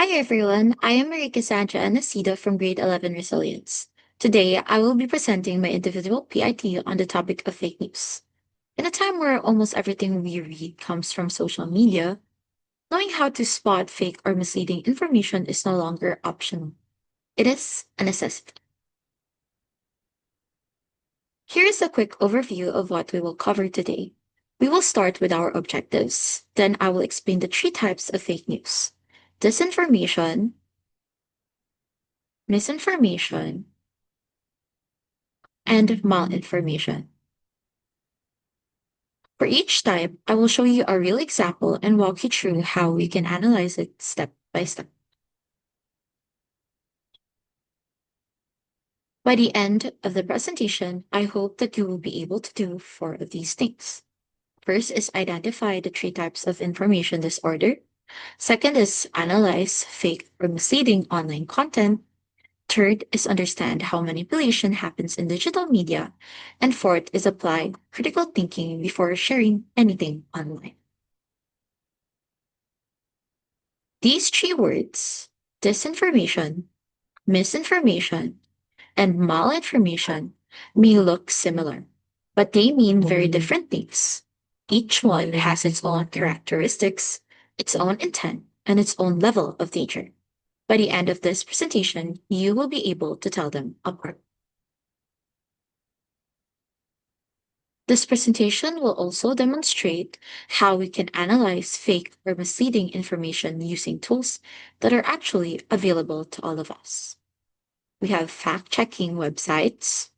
Hi everyone, I am Marie Cassandra Anacida from Grade 11 Resilience. Today, I will be presenting my individual PIT on the topic of fake news. In a time where almost everything we read comes from social media, knowing how to spot fake or misleading information is no longer optional. It is a necessity. Here is a quick overview of what we will cover today. We will start with our objectives, then I will explain the three types of fake news: disinformation, misinformation, and malinformation. For each type, I will show you a real example and walk you through how we can analyze it step by step. By the end of the presentation, I hope that you will be able to do four of these things. First is identify the three types of information disorder. Second is analyze fake or misleading online content. Third is understand how manipulation happens in digital media. And fourth is apply critical thinking before sharing anything online. These three words, disinformation, misinformation, and malinformation, may look similar, but they mean very different things. Each one has its own characteristics, its own intent, and its own level of danger. By the end of this presentation, you will be able to tell them apart. This presentation will also demonstrate how we can analyze fake or misleading information using tools that are actually available to all of us. We have fact-checking websites,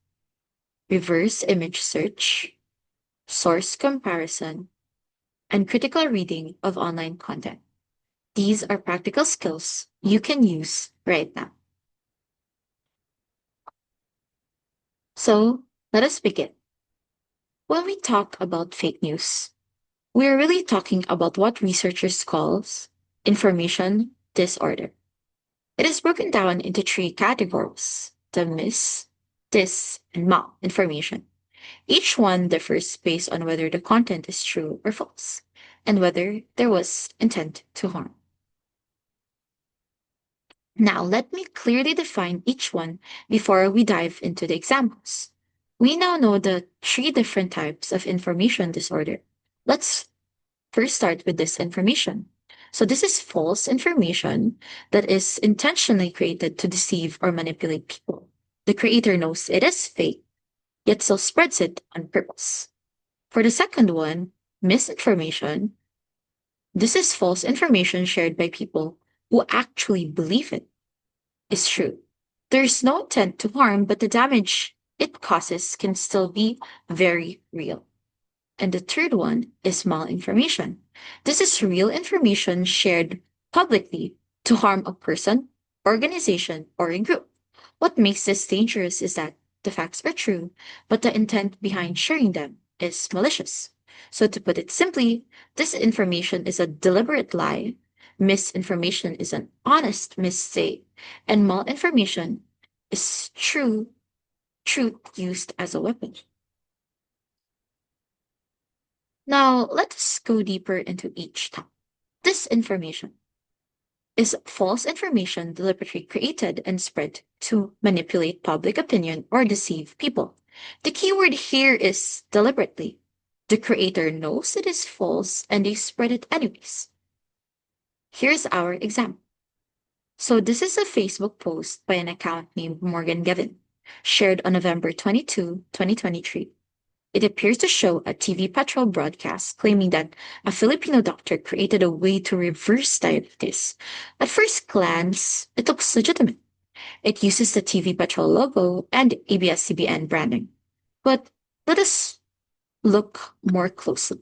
reverse image search, source comparison, and critical reading of online content. These are practical skills you can use right now. So let us begin. When we talk about fake news, we are really talking about what researchers call information disorder. It is broken down into three categories: the mis, dis, and mal information. Each one differs based on whether the content is true or false, and whether there was intent to harm. Now, let me clearly define each one before we dive into the examples. We now know the three different types of information disorder. Let's first start with disinformation. So, this is false information that is intentionally created to deceive or manipulate people. The creator knows it is fake, yet still spreads it on purpose. For the second one, misinformation, this is false information shared by people who actually believe it is true. There is no intent to harm, but the damage it causes can still be very real. And the third one is malinformation. This is real information shared publicly to harm a person, organization, or a group. What makes this dangerous is that the facts are true, but the intent behind sharing them is malicious. So, to put it simply, disinformation is a deliberate lie, misinformation is an honest mistake, and malinformation is truth used as a weapon. Now, let us go deeper into each type. Disinformation is false information deliberately created and spread to manipulate public opinion or deceive people. The key word here is deliberately. The creator knows it is false and they spread it anyways. Here's our example. So this is a Facebook post by an account named Morgan Gavin, shared on November 22, 2023. It appears to show a TV Patrol broadcast claiming that a Filipino doctor created a way to reverse diabetes. At first glance, it looks legitimate. It uses the TV Patrol logo and ABS-CBN branding. But let us look more closely.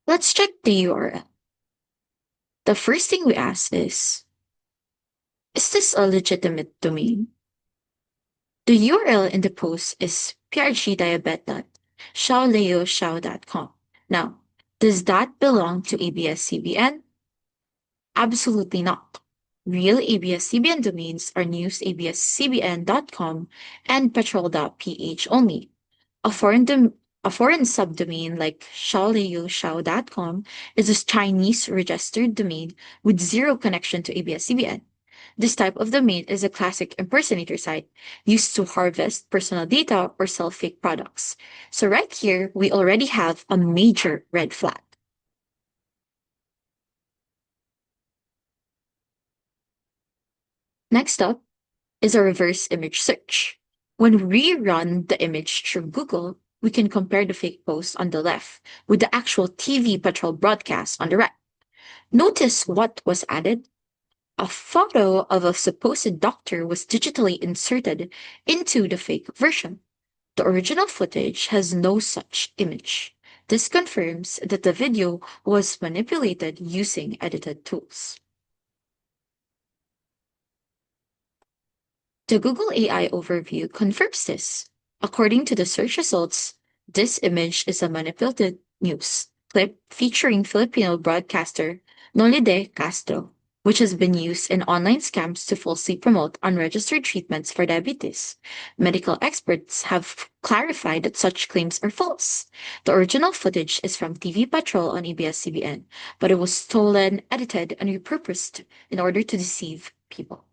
Let's check the URL. The first thing we ask is this a legitimate domain? The URL in the post is prgdiabet.xiaoleoxiao.com. Now, does that belong to ABS-CBN? Absolutely not. Real ABS-CBN domains are newsabscbn.com and patrol.ph only. A foreign A foreign subdomain like xiaoliyuxiao.com is a Chinese registered domain with zero connection to ABS-CBN. This type of domain is a classic impersonator site used to harvest personal data or sell fake products. So right here, we already have a major red flag. Next up is a reverse image search. When we run the image through Google, we can compare the fake post on the left with the actual TV patrol broadcast on the right. Notice what was added. A photo of a supposed doctor was digitally inserted into the fake version. The original footage has no such image. This confirms that the video was manipulated using edited tools. The Google AI overview confirms this. According to the search results, this image is a manipulated news clip featuring Filipino broadcaster Nolide Castro, which has been used in online scams to falsely promote unregistered treatments for diabetes. Medical experts have clarified that such claims are false. The original footage is from TV Patrol on ABS-CBN, but it was stolen, edited, and repurposed in order to deceive people.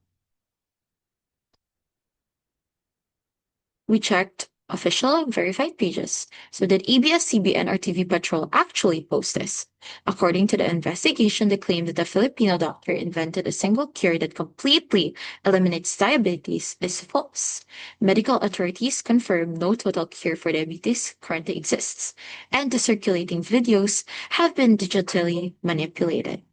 We checked official verified pages so that ABS-CBN or TV Patrol actually post this. According to the investigation, they claim that a Filipino doctor invented a single cure that completely eliminates diabetes is false. Medical authorities confirm no total cure for diabetes currently exists, and the circulating videos have been digitally manipulated.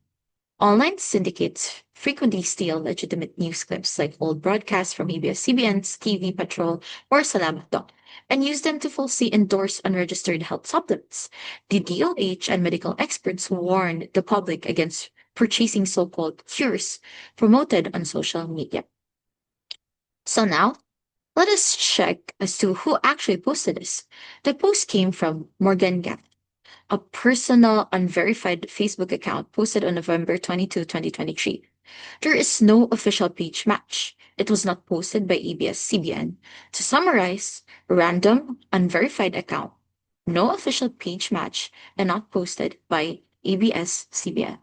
Online syndicates frequently steal legitimate news clips like old broadcasts from ABS-CBN's TV Patrol or Salamat and use them to falsely endorse unregistered health supplements. The DOH and medical experts warn the public against purchasing so-called cures promoted on social media. So now, let us check as to who actually posted this. The post came from Morgan Gap, a personal unverified Facebook account posted on November 22, 2023. There is no official page match. It was not posted by ABS-CBN. To summarize, random, unverified account, no official page match, and not posted by ABS-CBN.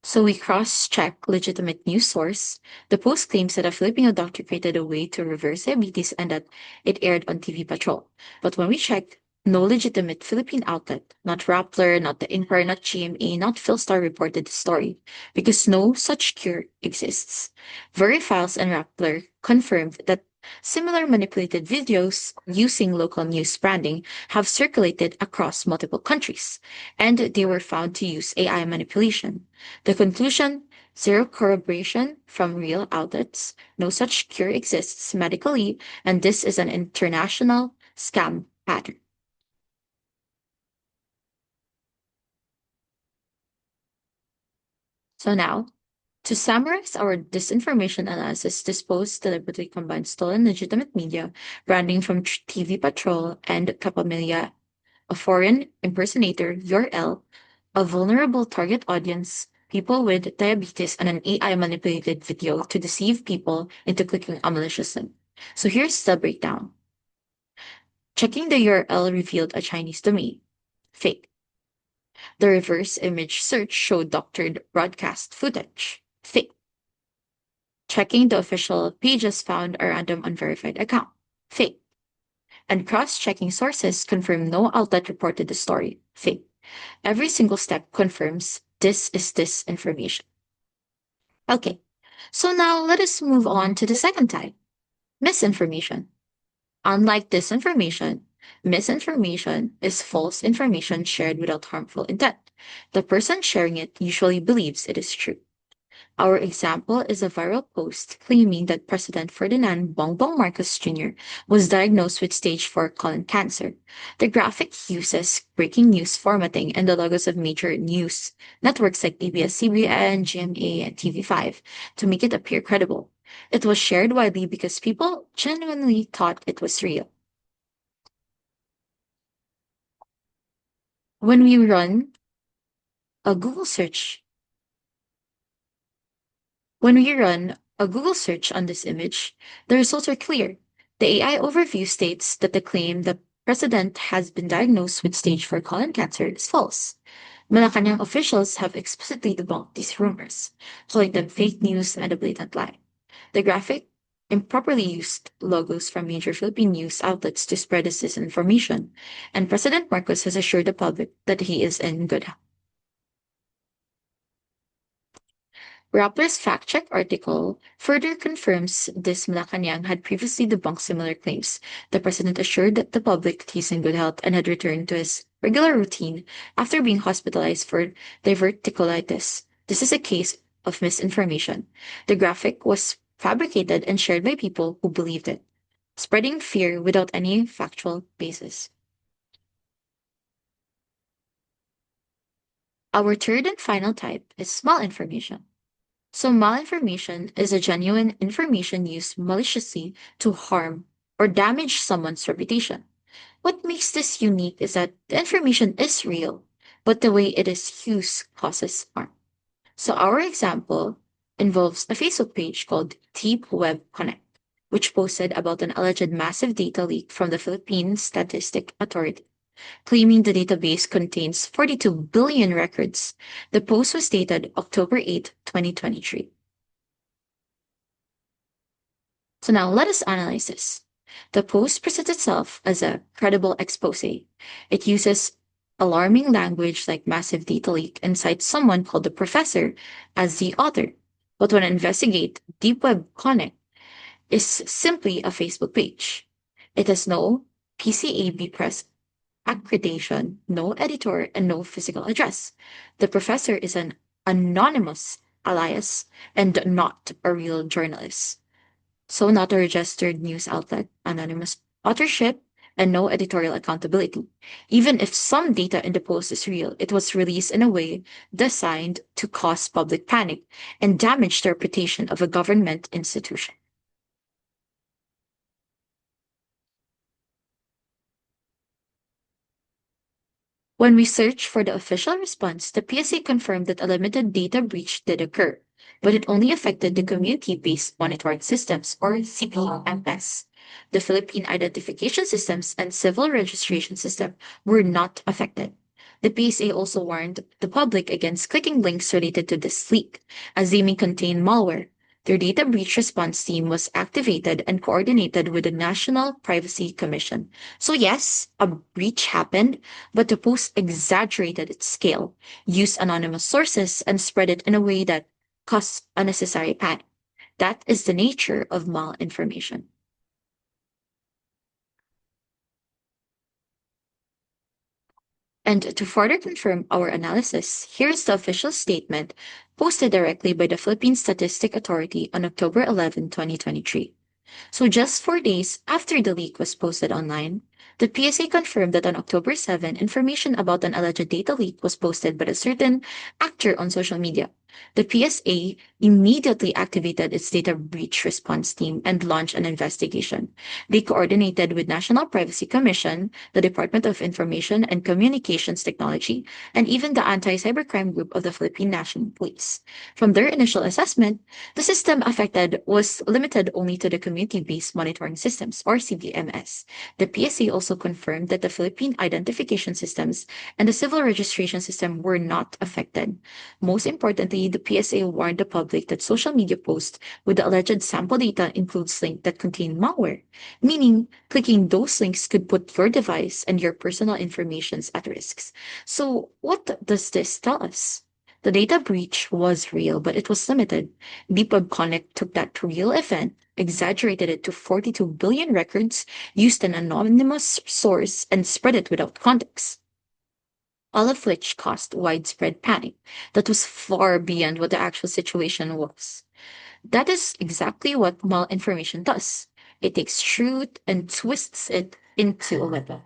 So we cross-check legitimate news source. The post claims that a Filipino doctor created a way to reverse diabetes and that it aired on TV Patrol. But when we checked, no legitimate Philippine outlet, not Rappler, not the Inquirer, not GMA, not Philstar reported the story because no such cure exists. Verifiles and Rappler confirmed that similar manipulated videos using local news branding have circulated across multiple countries, and they were found to use AI manipulation. The conclusion: zero corroboration from real outlets, no such cure exists medically, and this is an international scam pattern. So now, to summarize our disinformation analysis, this post deliberately combines stolen legitimate media, branding from TV Patrol and Kapamilya, a foreign impersonator, URL, a vulnerable target audience, people with diabetes, and an AI manipulated video to deceive people into clicking a malicious link. So here's the breakdown. Checking the URL revealed a Chinese domain. Fake. The reverse image search showed doctored broadcast footage. Fake. Checking the official pages found a random unverified account. Fake. And cross-checking sources confirm no outlet reported the story. Fake. Every single step confirms this is disinformation. Okay, so now let us move on to the second type, misinformation. Unlike disinformation, misinformation is false information shared without harmful intent. The person sharing it usually believes it is true. Our example is a viral post claiming that President Ferdinand Bongbong Marcos Jr. was diagnosed with stage 4 colon cancer. The graphic uses breaking news formatting and the logos of major news networks like ABS-CBN, GMA, and TV5 to make it appear credible. It was shared widely because people genuinely thought it was real. When we run a Google search, when we run a Google search on this image, the results are clear. The AI overview states that the claim the president has been diagnosed with stage 4 colon cancer is false. Malacanang officials have explicitly debunked these rumors, calling them fake news and a blatant lie. The graphic improperly used logos from major Philippine news outlets to spread this disinformation, and President Marcos has assured the public that he is in good health. Rappler's fact check article further confirms this. Malacanang had previously debunked similar claims. The president assured the public that he's in good health and had returned to his regular routine after being hospitalized for diverticulitis. This is a case of misinformation. The graphic was fabricated and shared by people who believed it, spreading fear without any factual basis. Our third and final type is malinformation. So, malinformation is a genuine information used maliciously to harm or damage someone's reputation. What makes this unique is that the information is real, but the way it is used causes harm. So, our example involves a Facebook page called Deep Web Connect, which posted about an alleged massive data leak from the Philippine Statistic Authority, claiming the database contains 42 billion records. The post was dated October 8, 2023. So now let us analyze this. The post presents itself as a credible expose. It uses alarming language like massive data leak and cites someone called the professor as the author. But when investigate, Deep Web Connect is simply a Facebook page. It has no PCAB press accreditation, no editor, and no physical address. The professor is an anonymous alias and not a real journalist. So, not a registered news outlet, anonymous authorship, and no editorial accountability. Even if some data in the post is real, it was released in a way designed to cause public panic and damage the reputation of a government institution. When we searched for the official response, the PSA confirmed that a limited data breach did occur, but it only affected the community-based monitoring systems, or CPMS. The Philippine Identification Systems and Civil Registration System were not affected. The PSA also warned the public against clicking links related to this leak, as they may contain malware. Their data breach response team was activated and coordinated with the National Privacy Commission. So, yes, a breach happened, but the post exaggerated its scale, used anonymous sources, and spread it in a way that caused unnecessary panic. That is the nature of malinformation. And to further confirm our analysis, here's the official statement posted directly by the Philippine Statistic Authority on October 11, 2023. So just 4 days after the leak was posted online, the PSA confirmed that on October 7, information about an alleged data leak was posted by a certain actor on social media. The PSA immediately activated its data breach response team and launched an investigation. They coordinated with National Privacy Commission, the Department of Information and Communications Technology, and even the Anti-Cybercrime Group of the Philippine National Police. From their initial assessment, the system affected was limited only to the community-based monitoring systems, or CBMS. The PSA also confirmed that the Philippine Identification Systems and the Civil Registration System were not affected. Most importantly, the PSA warned the public that social media posts with the alleged sample data includes links that contain malware, meaning clicking those links could put your device and your personal information at risks. So, what does this tell us? The data breach was real, but it was limited. DeepWeb Connect took that real event, exaggerated it to 42 billion records, used an anonymous source, and spread it without context, all of which caused widespread panic that was far beyond what the actual situation was. That is exactly what malinformation does. It takes truth and twists it into a weapon.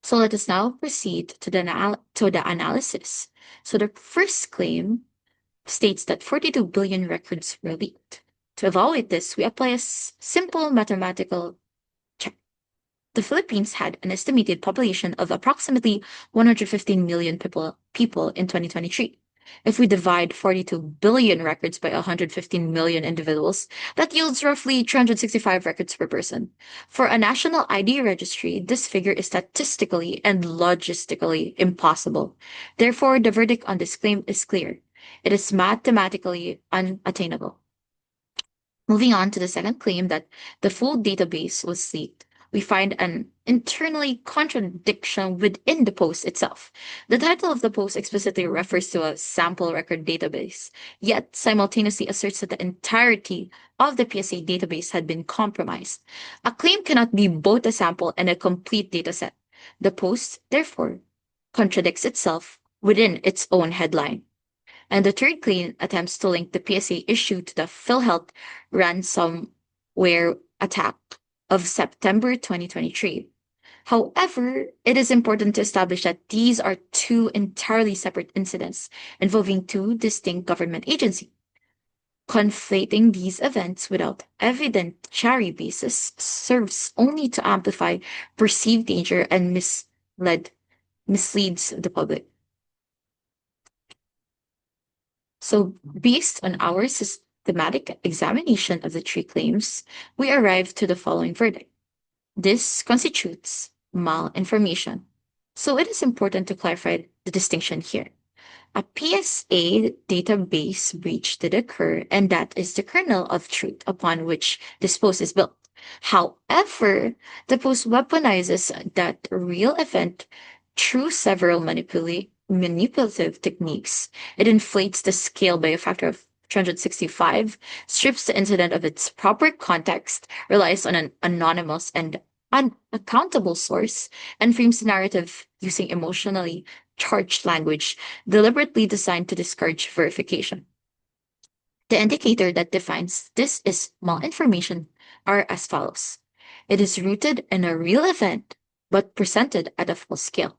So let us now proceed to the analysis. So the first claim states that 42 billion records were leaked. To evaluate this, we apply a simple mathematical check. The Philippines had an estimated population of approximately 115 million people in 2023. If we divide 42 billion records by 115 million individuals, that yields roughly 365 records per person. For a national ID registry, this figure is statistically and logistically impossible. Therefore, the verdict on this claim is clear. It is mathematically unattainable. Moving on to the second claim that the full database was leaked, we find an internally contradiction within the post itself. The title of the post explicitly refers to a sample record database, yet simultaneously asserts that the entirety of the PSA database had been compromised. A claim cannot be both a sample and a complete dataset. The post, therefore, contradicts itself within its own headline. And the third claim attempts to link the PSA issue to the PhilHealth ransomware attack of September 2023. However, it is important to establish that these are two entirely separate incidents involving two distinct government agencies. Conflating these events without evidentiary basis serves only to amplify perceived danger and misleads the public. So, based on our systematic examination of the three claims, we arrive to the following verdict. This constitutes malinformation. So, it is important to clarify the distinction here. A PSA database breach did occur, and that is the kernel of truth upon which this post is built. However, the post weaponizes that real event through several manipulative techniques. It inflates the scale by a factor of 365, strips the incident of its proper context, relies on an anonymous and unaccountable source, and frames the narrative using emotionally charged language deliberately designed to discourage verification. The indicator that defines this is malinformation are as follows. It is rooted in a real event, but presented at a full scale.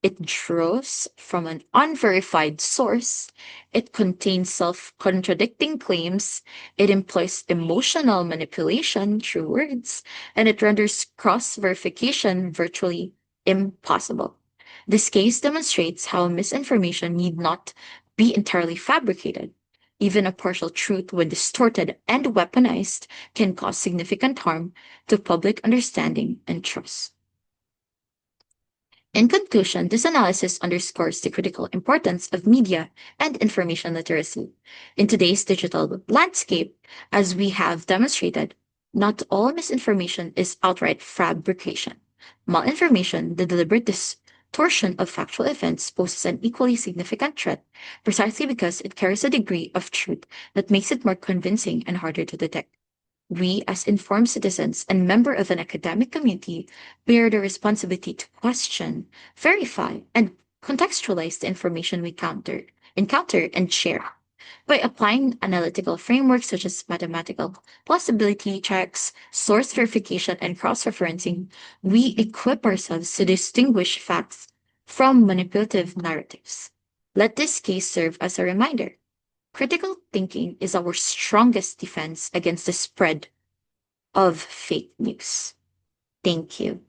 It draws from an unverified source. It contains self-contradicting claims. It employs emotional manipulation through words, and it renders cross-verification virtually impossible. This case demonstrates how misinformation need not be entirely fabricated. Even a partial truth, when distorted and weaponized, can cause significant harm to public understanding and trust. In conclusion, this analysis underscores the critical importance of media and information literacy. In today's digital landscape, as we have demonstrated, not all misinformation is outright fabrication. Malinformation, the deliberate distortion of factual events, poses an equally significant threat precisely because it carries a degree of truth that makes it more convincing and harder to detect. We, as informed citizens and member of an academic community, bear the responsibility to question, verify, and contextualize the information we encounter and share. By applying analytical frameworks such as mathematical plausibility checks, source verification, and cross-referencing, we equip ourselves to distinguish facts from manipulative narratives. Let this case serve as a reminder. Critical thinking is our strongest defense against the spread of fake news. Thank you.